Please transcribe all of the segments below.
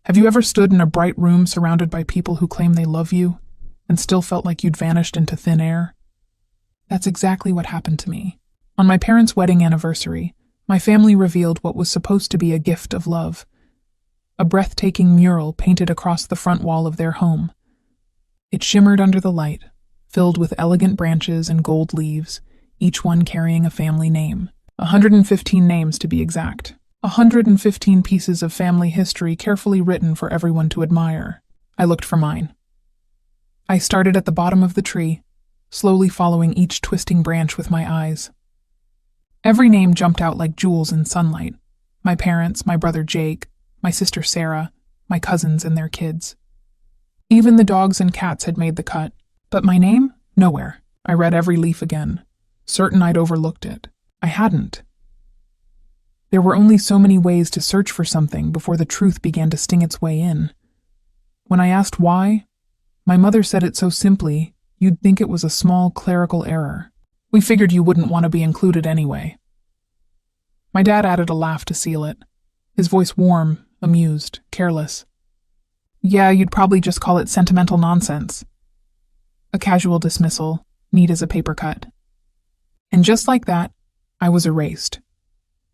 Have you ever stood in a bright room surrounded by people who claim they love you and still felt like you'd vanished into thin air? That's exactly what happened to me. On my parents' wedding anniversary, my family revealed what was supposed to be a gift of love, a breathtaking mural painted across the front wall of their home. It shimmered under the light, filled with elegant branches and gold leaves, each one carrying a family name. 115 names to be exact. 115 pieces of family history carefully written for everyone to admire. I looked for mine. I started at the bottom of the tree, slowly following each twisting branch with my eyes. Every name jumped out like jewels in sunlight. My parents, my brother Jake, my sister Sarah, my cousins and their kids. Even the dogs and cats had made the cut, but my name? Nowhere. I read every leaf again, certain I'd overlooked it. I hadn't. There were only so many ways to search for something before the truth began to sting its way in. When I asked why, my mother said it so simply, you'd think it was a small clerical error. We figured you wouldn't want to be included anyway. My dad added a laugh to seal it, his voice warm, amused, careless. Yeah, you'd probably just call it sentimental nonsense. A casual dismissal, neat as a paper cut. And just like that, I was erased.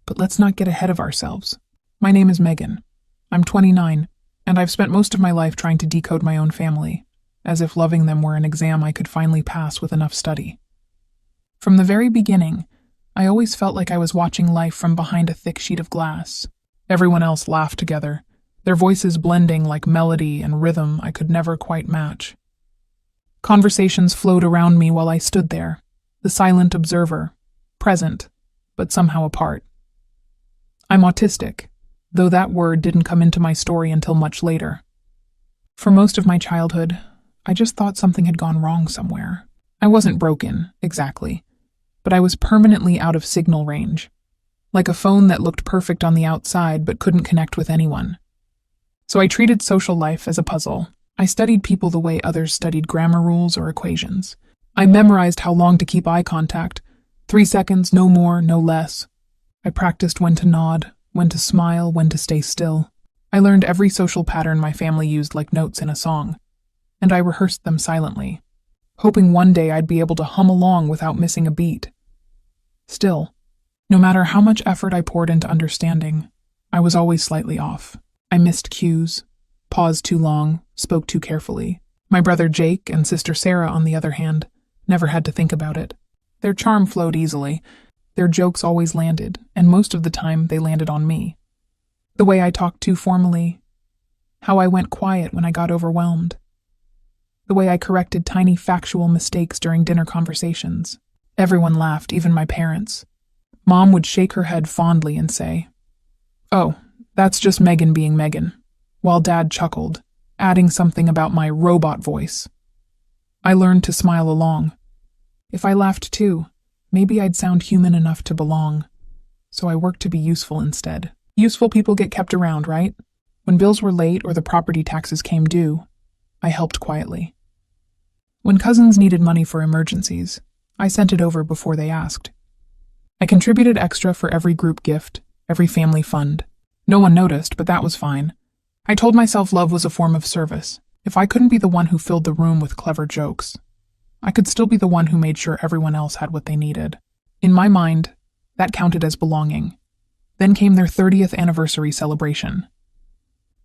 But let's not get ahead of ourselves. My name is Megan. I'm 29, and I've spent most of my life trying to decode my own family, as if loving them were an exam I could finally pass with enough study. From the very beginning, I always felt like I was watching life from behind a thick sheet of glass. Everyone else laughed together, their voices blending like melody and rhythm I could never quite match. Conversations flowed around me while I stood there, the silent observer, present, but somehow apart. I'm autistic, though that word didn't come into my story until much later. For most of my childhood, I just thought something had gone wrong somewhere. I wasn't broken, exactly, but I was permanently out of signal range, like a phone that looked perfect on the outside but couldn't connect with anyone. So I treated social life as a puzzle. I studied people the way others studied grammar rules or equations. I memorized how long to keep eye contact, 3 seconds, no more, no less. I practiced when to nod, when to smile, when to stay still. I learned every social pattern my family used like notes in a song, and I rehearsed them silently, hoping one day I'd be able to hum along without missing a beat. Still, no matter how much effort I poured into understanding, I was always slightly off. I missed cues, paused too long, spoke too carefully. My brother Jake and sister Sarah, on the other hand, never had to think about it. Their charm flowed easily. Their jokes always landed, and most of the time they landed on me. The way I talked too formally, how I went quiet when I got overwhelmed, the way I corrected tiny factual mistakes during dinner conversations. Everyone laughed, even my parents. Mom would shake her head fondly and say, "Oh, that's just Megan being Megan," while Dad chuckled, adding something about my robot voice. I learned to smile along. If I laughed too, maybe I'd sound human enough to belong. So I worked to be useful instead. Useful people get kept around, right? When bills were late or the property taxes came due, I helped quietly. When cousins needed money for emergencies, I sent it over before they asked. I contributed extra for every group gift, every family fund. No one noticed, but that was fine. I told myself love was a form of service. If I couldn't be the one who filled the room with clever jokes, I could still be the one who made sure everyone else had what they needed. In my mind, that counted as belonging. Then came their 30th anniversary celebration.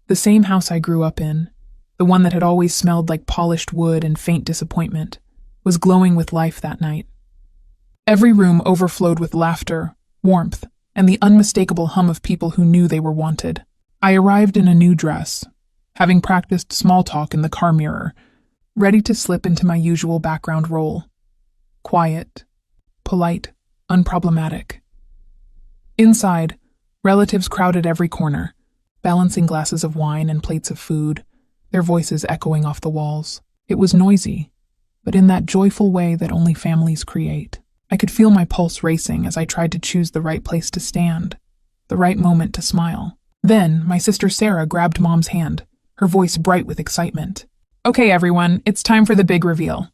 The same house I grew up in, the one that had always smelled like polished wood and faint disappointment, was glowing with life that night. Every room overflowed with laughter, warmth, and the unmistakable hum of people who knew they were wanted. I arrived in a new dress, having practiced small talk in the car mirror, ready to slip into my usual background role. Quiet, polite, unproblematic. Inside, relatives crowded every corner, balancing glasses of wine and plates of food, their voices echoing off the walls. It was noisy, but in that joyful way that only families create. I could feel my pulse racing as I tried to choose the right place to stand, the right moment to smile. Then, my sister Sarah grabbed Mom's hand, her voice bright with excitement. "Okay, everyone, it's time for the big reveal."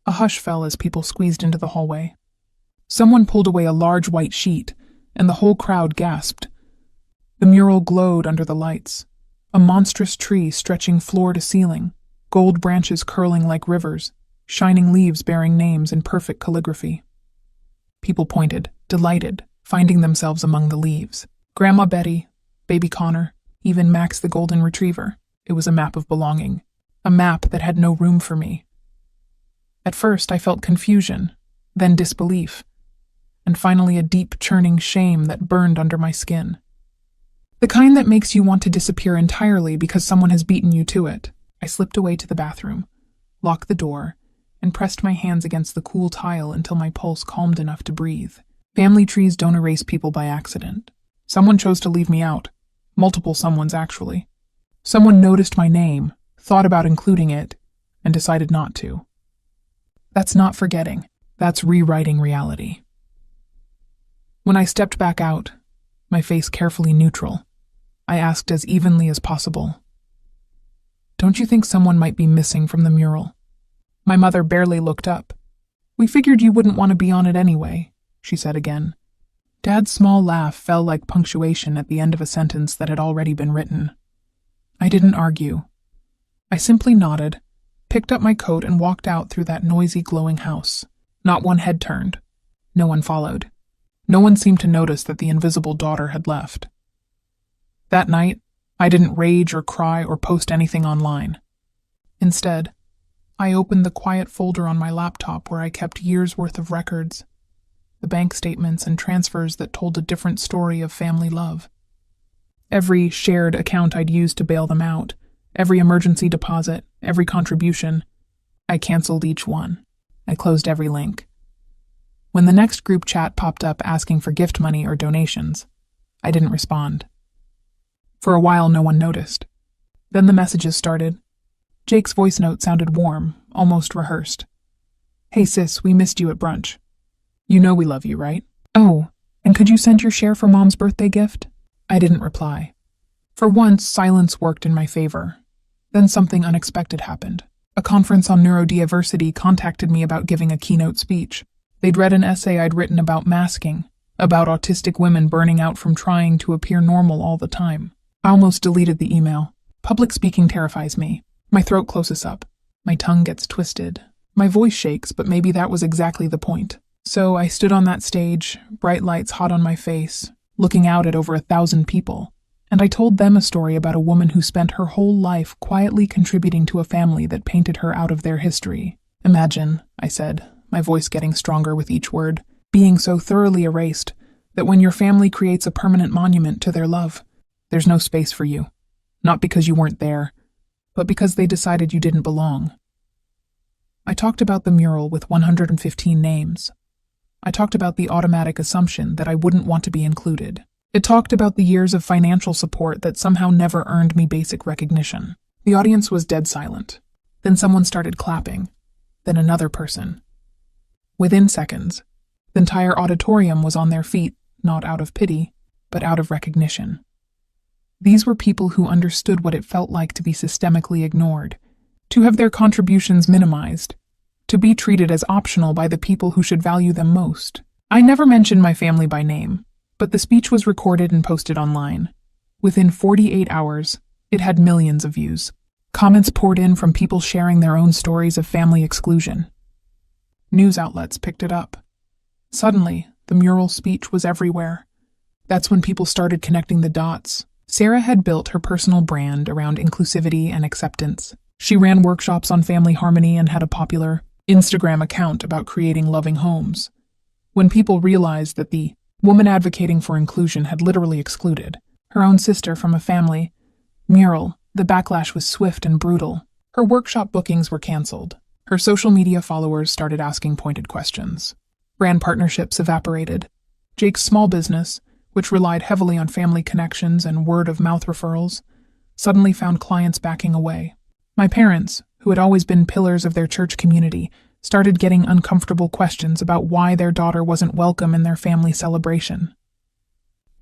A hush fell as people squeezed into the hallway. Someone pulled away a large white sheet, and the whole crowd gasped. The mural glowed under the lights, A monstrous tree stretching floor to ceiling, gold branches curling like rivers, shining leaves bearing names in perfect calligraphy. People pointed, delighted, finding themselves among the leaves. Grandma Betty, Baby Connor, even Max the golden retriever. It was a map of belonging. A map that had no room for me. At first I felt confusion, then disbelief, and finally a deep churning shame that burned under my skin. The kind that makes you want to disappear entirely because someone has beaten you to it. I slipped away to the bathroom, locked the door, and pressed my hands against the cool tile until my pulse calmed enough to breathe. Family trees don't erase people by accident. Someone chose to leave me out. Multiple someones, actually. Someone noticed my name, thought about including it, and decided not to. That's not forgetting. That's rewriting reality. When I stepped back out, my face carefully neutral, I asked as evenly as possible, "Don't you think someone might be missing from the mural?" My mother barely looked up. "We figured you wouldn't want to be on it anyway," she said again. Dad's small laugh fell like punctuation at the end of a sentence that had already been written. I didn't argue. I simply nodded, picked up my coat and walked out through that noisy, glowing house. Not one head turned. No one followed. No one seemed to notice that the invisible daughter had left. That night, I didn't rage or cry or post anything online. Instead, I opened the quiet folder on my laptop where I kept years' worth of records, the bank statements and transfers that told a different story of family love. Every shared account I'd used to bail them out, every emergency deposit, every contribution, I canceled each one. I closed every link. When the next group chat popped up asking for gift money or donations, I didn't respond. For a while, no one noticed. Then the messages started. Jake's voice note sounded warm, almost rehearsed. "Hey sis, we missed you at brunch. You know we love you, right? Oh, and could you send your share for Mom's birthday gift?" I didn't reply. For once, silence worked in my favor. Then something unexpected happened. A conference on neurodiversity contacted me about giving a keynote speech. They'd read an essay I'd written about masking, about autistic women burning out from trying to appear normal all the time. I almost deleted the email. Public speaking terrifies me. My throat closes up. My tongue gets twisted. My voice shakes, but maybe that was exactly the point. So I stood on that stage, bright lights hot on my face, looking out at over 1,000 people, and I told them a story about a woman who spent her whole life quietly contributing to a family that painted her out of their history. Imagine, I said, my voice getting stronger with each word, being so thoroughly erased that when your family creates a permanent monument to their love, there's no space for you. Not because you weren't there, but because they decided you didn't belong. I talked about the mural with 115 names. I talked about the automatic assumption that I wouldn't want to be included. It talked about the years of financial support that somehow never earned me basic recognition. The audience was dead silent. Then someone started clapping. Then another person. Within seconds, the entire auditorium was on their feet, not out of pity, but out of recognition. These were people who understood what it felt like to be systemically ignored, to have their contributions minimized, to be treated as optional by the people who should value them most. I never mentioned my family by name, but the speech was recorded and posted online. Within 48 hours, it had millions of views. Comments poured in from people sharing their own stories of family exclusion. News outlets picked it up. Suddenly, the mural speech was everywhere. That's when people started connecting the dots. Sarah had built her personal brand around inclusivity and acceptance. She ran workshops on family harmony and had a popular Instagram account about creating loving homes. When people realized that the woman advocating for inclusion had literally excluded her own sister from a family mural, the backlash was swift and brutal. Her workshop bookings were canceled. Her social media followers started asking pointed questions. Brand partnerships evaporated. Jake's small business, which relied heavily on family connections and word-of-mouth referrals, suddenly found clients backing away. My parents, who had always been pillars of their church community, started getting uncomfortable questions about why their daughter wasn't welcome in their family celebration.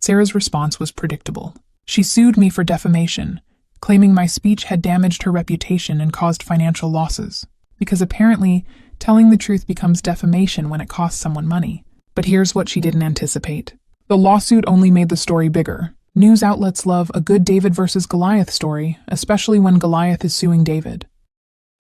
Sarah's response was predictable. She sued me for defamation, claiming my speech had damaged her reputation and caused financial losses, because apparently telling the truth becomes defamation when it costs someone money. But here's what she didn't anticipate. The lawsuit only made the story bigger. News outlets love a good David versus Goliath story, especially when Goliath is suing David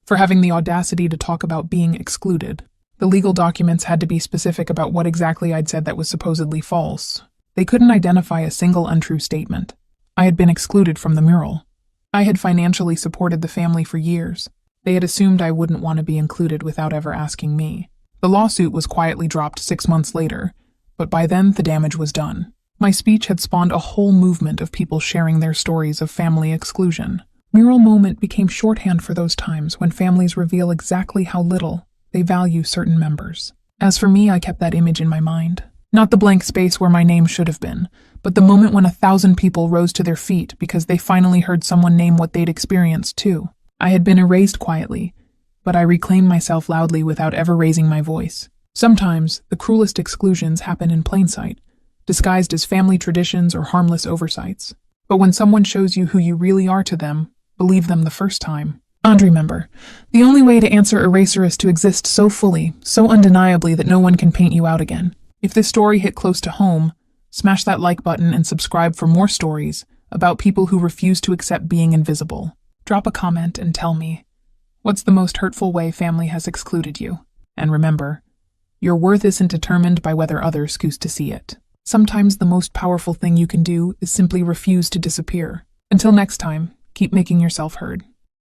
for having the audacity to talk about being excluded. The legal documents had to be specific about what exactly I'd said that was supposedly false. They couldn't identify a single untrue statement. I had been excluded from the mural. I had financially supported the family for years. They had assumed I wouldn't want to be included without ever asking me. The lawsuit was quietly dropped 6 months later, but by then the damage was done. My speech had spawned a whole movement of people sharing their stories of family exclusion. Mural moment became shorthand for those times when families reveal exactly how little they value certain members. As for me, I kept that image in my mind. Not the blank space where my name should have been, but the moment when 1,000 people rose to their feet because they finally heard someone name what they'd experienced too. I had been erased quietly, but I reclaimed myself loudly without ever raising my voice. Sometimes, the cruelest exclusions happen in plain sight, disguised as family traditions or harmless oversights. But when someone shows you who you really are to them, believe them the first time. And remember, the only way to answer eraser is to exist so fully, so undeniably that no one can paint you out again. If this story hit close to home, smash that like button and subscribe for more stories about people who refuse to accept being invisible. Drop a comment and tell me, what's the most hurtful way family has excluded you? And remember, your worth isn't determined by whether others choose to see it. Sometimes the most powerful thing you can do is simply refuse to disappear. Until next time, keep making yourself heard.